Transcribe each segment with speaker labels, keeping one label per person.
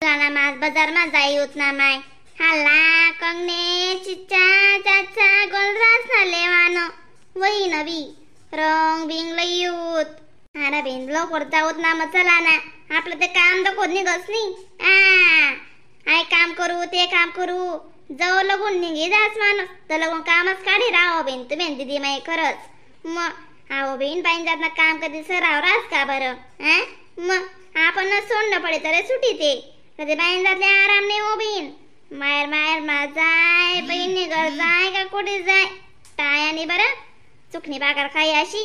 Speaker 1: चला मास बाजार मा जाई उतना माय हल्ला कंगने चिच्चा चाचा गोलरास ना लेवानो वही नवी रंग बिंग लयूत हारा बेंदलो करता उतना मत चला ना आपलं ते काम तर कोणी गसनी आय काम करू ते काम करू जवळ लगून निघे जास माणूस तर लगून कामच काढी राहो बेन तुम्ही दीदी माय खरंच मग आहो बेन बाईन जात काम कधी सराव रास का बरं मग आपण सोडणं पडे तर सुटी ते कधी बाईन जातले आराम नाही हो बेन मायर मायर मा जाय बहीण घर जाय का कुठे जाय टायाने बरं चुकणी बाकार खाई अशी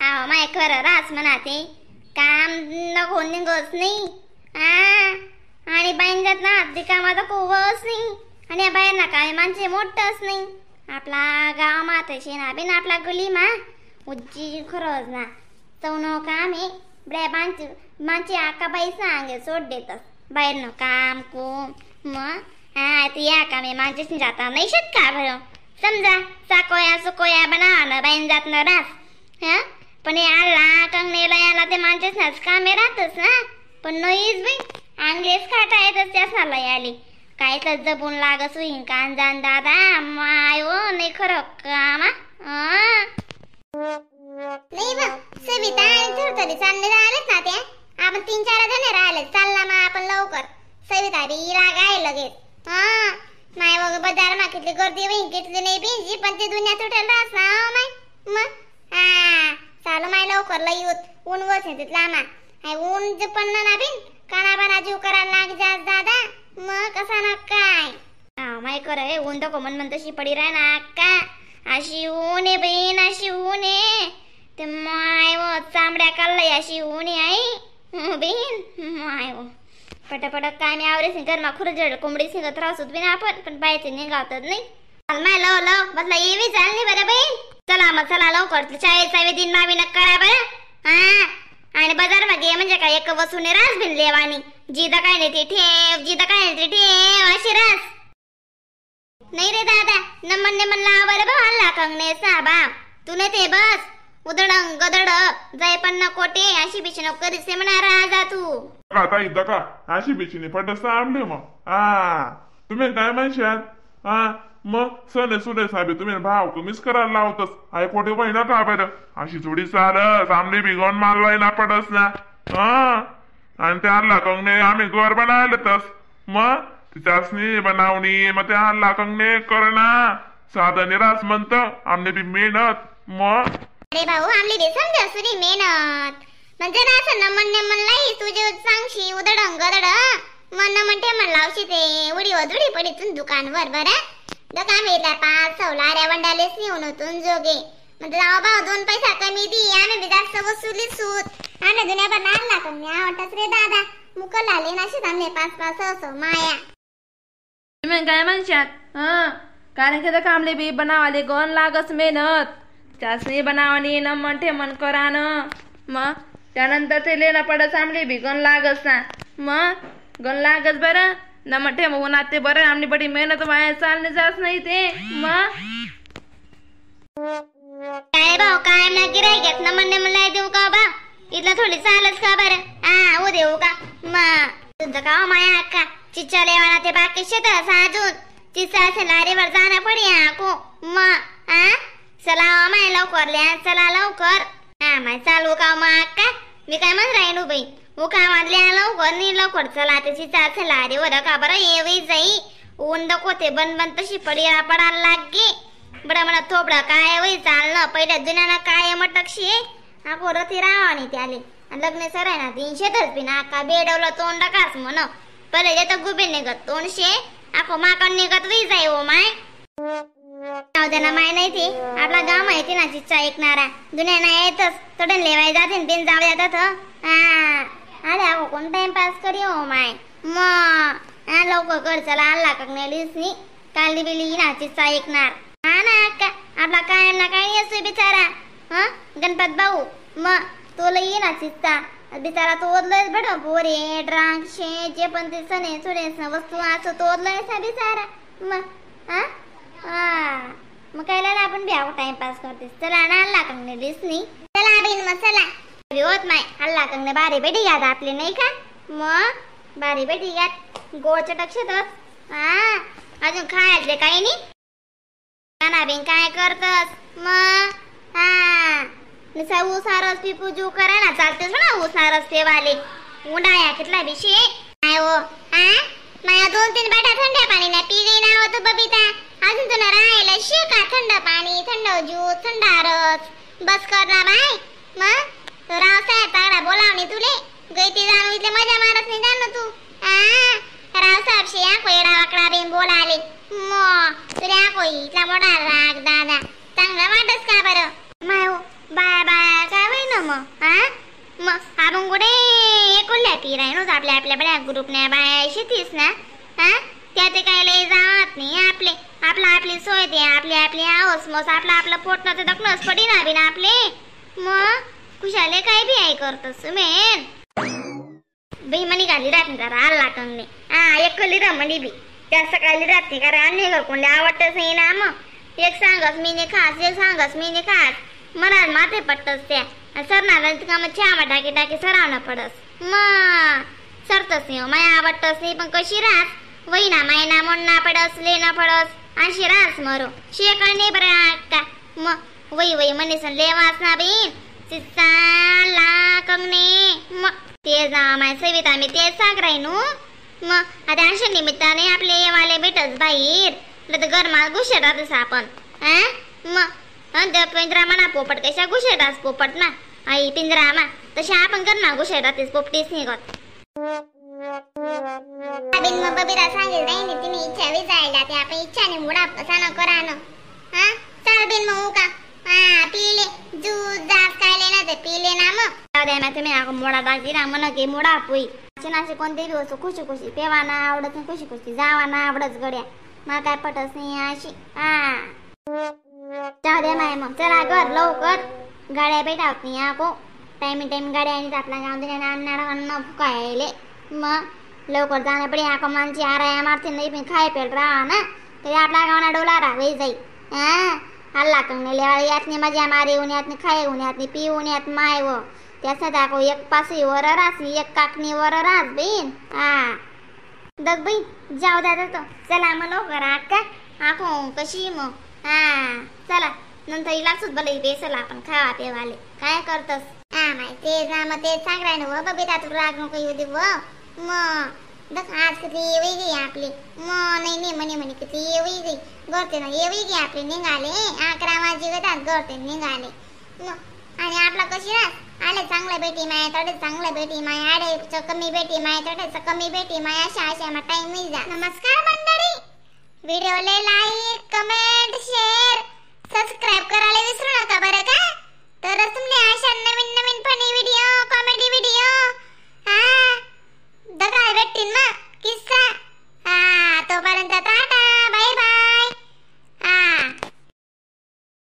Speaker 1: आहो माय खरं रास म्हणाते काम नको निघच नाही आणि बाईन जात ना ते कामाचा कोवच नाही आणि या बायांना काय माणसे मोठंच नाही आपला गाव माताशी ना बिन आपला गली मा उज्जी खरंच ना चौनो काम आहे बड्या माणसे आका बाई सांगे सोड देतस बाहेरनं काम कोम मग ते या कामे माणसेच जाता नाही शक का बरं समजा साकोया सुकोया बनावणं बाईन जात न रास पण याला कंगनेला याला ते माणसेच नाच कामे राहतच ना पण नाहीच बाई अंगलेस खाटा येतच त्याच नाला याली काय तर जपून लागस होईन कान जाण दादा माय ओ नाही खरं कामा नाही बा सविता आणि थोडतरी चालले राहिलेत ना ते आपण 3-4 जण राहिले चालला मग आपण लवकर सविता री रागाय लगेच माय वग बाजार मा किती गर्दी होईन किती नाही बिंजी पण ते दुनिया तुटेल रास ना माय मग चालू माय लवकर लई होत ऊन वच तिथला मा ऊन जे पण ना बिन काना बना जीव करायला लाग जास दादा मग कसा ना काय माय कर हे ऊन दको मन तशी पडी राय ना का अशी ऊन आहे बहीण अशी ऊन आहे ते माय व चांबड्या काढलंय अशी ऊन आहे आई बहीण माय व पटापट काय मी आवरे घरमा खुरजड कोंबडी सिंगत राहत बी ना आपण पण बायचे निघावतात नाही चाल माय लव लव बदला येवी चाल नाही बरं बहीण चला मग चला लवकर चाळीसावे दिन मावी न करा बरं आणि बाजार मध्ये म्हणजे काय एक वसूने रास बिन लेवानी जिदा काय नाही ते ठेव जिदा काय नाही ते ठेव अशी रास नाही रे दादा नमन लावर बा हल्ला कंगने साबा तू ते बस उदडंग गदड जाय पण न कोटे अशी बिची नको करीसे म्हणा राजा तू
Speaker 2: आता इथं का अशी बिचीने पडस आमले मग तुम्ही काय म्हणशात मग सणे सुने साबे तुम्ही भाव कमीच करायला लावतस आय कोठे बहिणा का बरं अशी थोडी चालस आमने बिगवून मारलाय ना पडस ना आणि त्या हल्ला कंगने आम्ही घर बनायला तस मग तिच्यासनी बनावणी मग त्या हल्ला कंगने करणा साधं निराश म्हणत आमने बी मेहनत मग
Speaker 1: अरे भाऊ आमली बी समजा सुरी मेहनत म्हणजे ना असं नमन लाई तुझे सांगशी उदडंग गदड मन म्हणते मन लावशी ते उडी वदुडी पडीतून दुकानवर बरं दुकान भेटला 5 सवलाऱ्या वंडालेच नेऊन होतून जोगे म्हणजे जाऊ भाऊ 2 पैसा कमी दी आम्ही बी जास्त वसुली सूत आणि दुनिया पण आणला कमी आवडतच रे दादा मुकल आले नाशी थांबले 5-5 असो माया
Speaker 3: तुम्ही काय म्हणशात कारण की कामले बी बनावाले गण लागस मेहनत त्यासनी बनावणी न म्हणते मन करान मग त्यानंतर ते लेणं पडत आमले बी गण लागस ना मग गण लागस बरं न म्हणते मग उन्हात ते बरं आमली बडी मेहनत वाया चालणे जात नाही ते मग
Speaker 1: काय भाऊ काय ना गिराय घेत ना म्हणणे मला देऊ का बा इथला थोडी चालच का बरं हो देऊ का मग तुमचं का माया का चिच्चा लेवाना ते बाकी शेत साजून चिच्चा लारीवर जाणं पडी को मग चला माय लवकर लिया चला लवकर माय चालू का मग का मी काय म्हण राहिलो बाई उका मारल्या लवकर नी लवकर चला त्याची चाल लारी वर का बरं येवी जाई ऊन दको ते बन तशी पडायला लागे बडा मला थोबडा काय वय चालणं पहिल्या जुन्यानं काय मटकशी आको रथी रावानी त्याले लग्न सराय ना 300 बी ना का बेडवलं तोंड कास म्हण पहिले येतं गुबे निघत तोंडशे आको माकड निघत वय जाई ओ माय ना माय नाही ते आपला गाव माहिती ना चिच्चा ऐकणारा दुनिया नाही येतच तडन लेवाय जाते बिन जाऊ जातात अरे आको कोण टाइमपास करी हो माय मग लवकर कर चला आला कंगनेलीसनी काली बिली ना चिच्चा ऐकणार ना अक्का आपला कायम ना काय येतोय बिचारा गणपत भाऊ मग तो लई ना चिच्चा बिचारा तोडलंय बड पोरे ड्रांक शे जे पण ते सणे थोडे वस्तू असं तोडलंय सा बिचारा मग मग कायला आपण बी आहो टाइमपास करतेस चला ना आला कंगनेलीसनी चला बिन मग चला होत माय हल्ला कंगने बारे बेडी याद आपले नाही का मग बारी बेटी यात गोड चटक शेतस हा अजून खायचे काही नाही कानाबिन काय करतस मग हा निसा उसारस पिपू जू करा ना चालतेस ना उसारस पेवाले उन्हाळ्या कितला विषय काय हो हा माया 2-3 बाटा थंड पाणी ना पी गई ना होतो बबिता अजून तुला राहायला शेका थंड पाणी थंड ज्यूस थंड रस बस कर ना बाय मग रावसाहेब तागडा बोलावणे तुले गैती जाणू इथले मजा मारत नाही जाणू तू हा रावसाहेब शे या कोयडा वाकडा बिन बोलाले तुला कोई इथला मोठा राग दादा चांगला वाटस का बरं माय बाया बाया काय होई ना मग आपण कुठे एकोल्या पी राहिनोच आपल्या आपल्या बड्या ग्रुपने बाया शेतीस ना हा त्या ते काय लय जात नाही आपले आपली सोय दे आपली आवस मस आपलं पोटनं तर दखनच पडी ना बिना आपले मग खुशाले काय बी आई करतस मेन बेईमानी गाली राहत नाही करा आला कंगणे हा एक कली रमणी बी जास्त काली राहत नाही कारण अन्य घर कोणले आवडतच नाही ना मग एक सांगस मी ने खास एक सांगस मी ने खास मनात माथे पटतस त्या सरणार का मग चहा टाकी सरावणं पडस मग सरतस नाही माया आवडतस नाही पण कशी राहत वहिना मायना म्हणना पडस लेना पडस अशी राहस मरो शेका नाही बरं का मग वही मनीसन लेवास ना बीन सिस्सा ला कंगणे मग ते जा माय सविता मी तेच सांग राहिनू मग आता अशा निमित्ताने आपले येवाले भेटच बाहेर तर गरमात घुशेटातच आपण मग पिंजरा म्हणा पोपट कशा घुशेटास पोपट ना आई पिंजरा मा तशा आपण गरमा घुशेटातच पोपटीस निघत बबिरा सांगेल नाही तिने इच्छा विचारल्या ते आपण इच्छाने मुडा पसाना करानं हा चाल बिन मग का हा पीले ज्यूस जास कायले ना ते पीले ना मग जाऊ दे तुम्ही आको मोडा दाखी ना मन के मोडा पुई नाशी कोणते बी वस्तू खुशी पेवाना आवडत नाही खुशी जावाना आवडच गड्या मला काय पटस नाही अशी हा जाऊ दे माय मग चला कर लवकर गाड्या भेटावत नाही आको टाइम गाड्या आणि आपल्या गाव दिल्या अन्न फुकायले मग लवकर जाणे पडे आको मानची आराया मारते नाही पण खाय पेल राहा ना तरी आपल्या गावना डोला राहा जाई हा हल्ला कंगणे लेवाळी यातनी मजा मारी उन्यातनी खाय उन्यातनी पी उन्यात माय व त्याचा दाखव एक पासी वर रास एक काकणी वर रास बीन हा दग बाई जाऊ द्या तो चला मग लवकर आका आखो कशी मग हा चला नंतर हिला सुद्धा लई बेसला आपण खावा पेवाले काय करतस हा माहिती ना मग ते सांग राय ना बबिता तू राग नको येऊ दे मग दख आज किती येवी गई आपली मग नाही म्हणे किती येवी गई गरते ना येवी गई आपली निघाले 11 वाजे गतात गरते निघाले मग आणि आपला कशी राहत आले चांगलं बेटी माय तडे चांगलं बेटी माय आडे कमी बेटी माय तडे कमी बेटी माय अशा मग टाइम मिळ जा नमस्कार मंडळी व्हिडिओला लाईक कमेंट शेअर सबस्क्राइब करायला विसरू नका बरं का